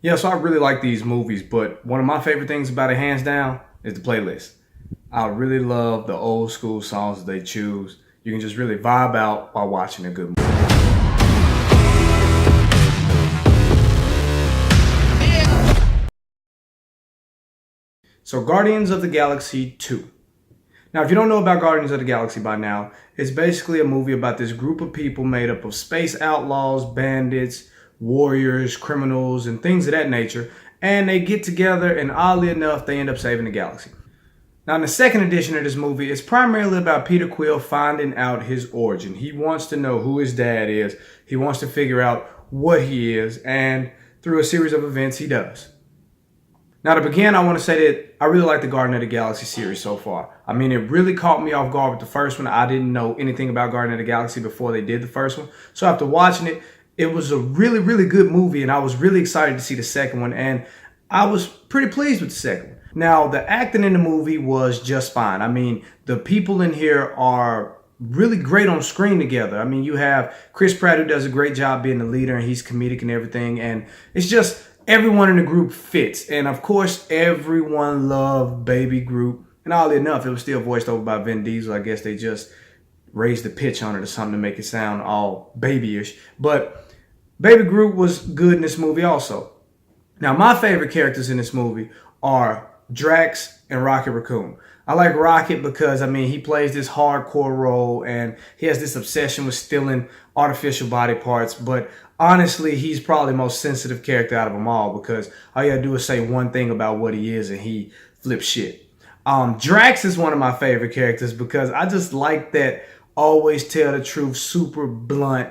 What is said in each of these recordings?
Yeah, so I really like these movies, but one of my favorite things about it, hands down, is the playlist. I really love the old school songs that they choose. You can just really vibe out while watching a good movie. So Guardians of the Galaxy 2. Now, if you don't know about Guardians of the Galaxy by now, it's basically a movie about this group of people made up of space outlaws, bandits, warriors, criminals, and things of that nature. And they get together, and oddly enough, they end up saving the galaxy. Now, in the second edition of this movie, it's primarily about Peter Quill finding out his origin. He wants to know who his dad is. He wants to figure out what he is. And through a series of events, he does. Now, to begin, I want to say that I really like the Guardian of the Galaxy series so far. I mean, it really caught me off guard with the first one. I didn't know anything about Guardian of the Galaxy before they did the first one. So after watching it, it was a really, really good movie, and I was really excited to see the second one, and I was pretty pleased with the second one. Now, the acting in the movie was just fine. I mean, the people in here are really great on screen together. I mean, you have Chris Pratt, who does a great job being the leader, and he's comedic and everything, and it's just everyone in the group fits. And of course, everyone loved Baby Groot. And oddly enough, it was still voiced over by Vin Diesel. I guess they just raised the pitch on it or something to make it sound all babyish. But Baby Groot was good in this movie also. Now, my favorite characters in this movie are Drax and Rocket Raccoon. I like Rocket because, I mean, he plays this hardcore role and he has this obsession with stealing artificial body parts. But honestly, he's probably the most sensitive character out of them all because all you gotta do is say one thing about what he is and he flips shit. Drax is one of my favorite characters because I just like that always tell the truth, super blunt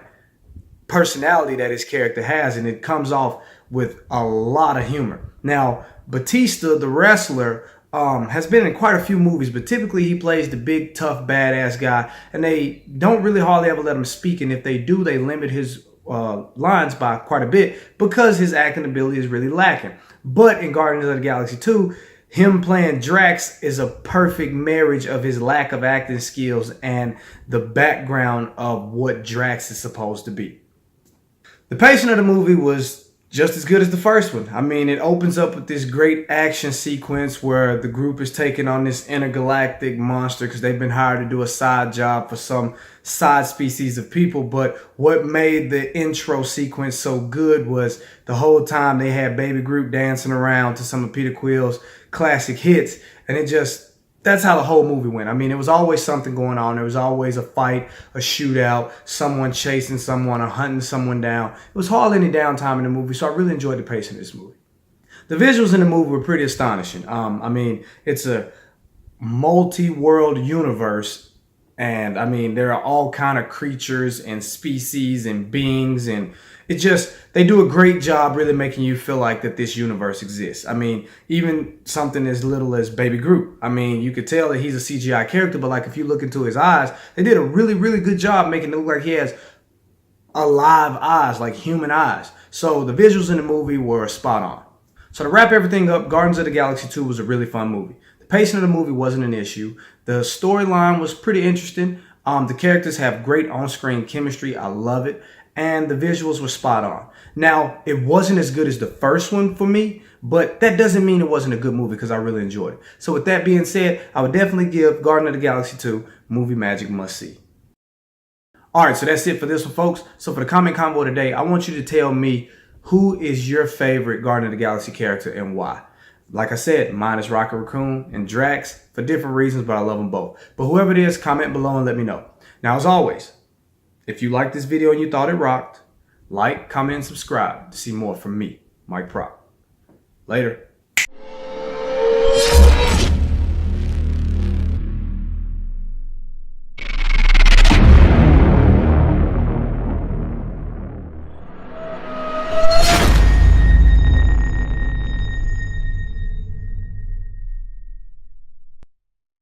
personality that his character has, and it comes off with a lot of humor. Now, Batista, the wrestler, has been in quite a few movies, but typically he plays the big, tough, badass guy, and they don't really hardly ever let him speak, and if they do, they limit his lines by quite a bit because his acting ability is really lacking. But in Guardians of the Galaxy 2, him playing Drax is a perfect marriage of his lack of acting skills and the background of what Drax is supposed to be. The pacing of the movie was just as good as the first one. I mean, it opens up with this great action sequence where the group is taking on this intergalactic monster because they've been hired to do a side job for some side species of people. But what made the intro sequence so good was the whole time they had Baby Groot dancing around to some of Peter Quill's classic hits. And that's how the whole movie went. I mean, it was always something going on. There was always a fight, a shootout, someone chasing someone or hunting someone down. It was hardly any downtime in the movie, so I really enjoyed the pacing of this movie. The visuals in the movie were pretty astonishing. I mean, it's a multi-world universe, and I mean, there are all kind of creatures and species and beings, and they do a great job really making you feel like that this universe exists. I mean, even something as little as Baby Groot. I mean, you could tell that he's a CGI character, but like if you look into his eyes, they did a really, really good job making it look like he has alive eyes, like human eyes. So the visuals in the movie were spot on. So to wrap everything up, Guardians of the Galaxy 2 was a really fun movie. The pacing of the movie wasn't an issue. The storyline was pretty interesting. The characters have great on-screen chemistry. I love it. And the visuals were spot on. Now, it wasn't as good as the first one for me, but that doesn't mean it wasn't a good movie because I really enjoyed it. So with that being said, I would definitely give Guardian of the Galaxy 2 movie magic must see. Alright, so that's it for this one, folks. So for the comment combo today, I want you to tell me who is your favorite Guardian of the Galaxy character and why. Like I said, mine is Rocket Raccoon and Drax for different reasons, but I love them both. But whoever it is, comment below and let me know. Now, as always, if you liked this video and you thought it rocked, like, comment, and subscribe to see more from me, Mike Proc. Later.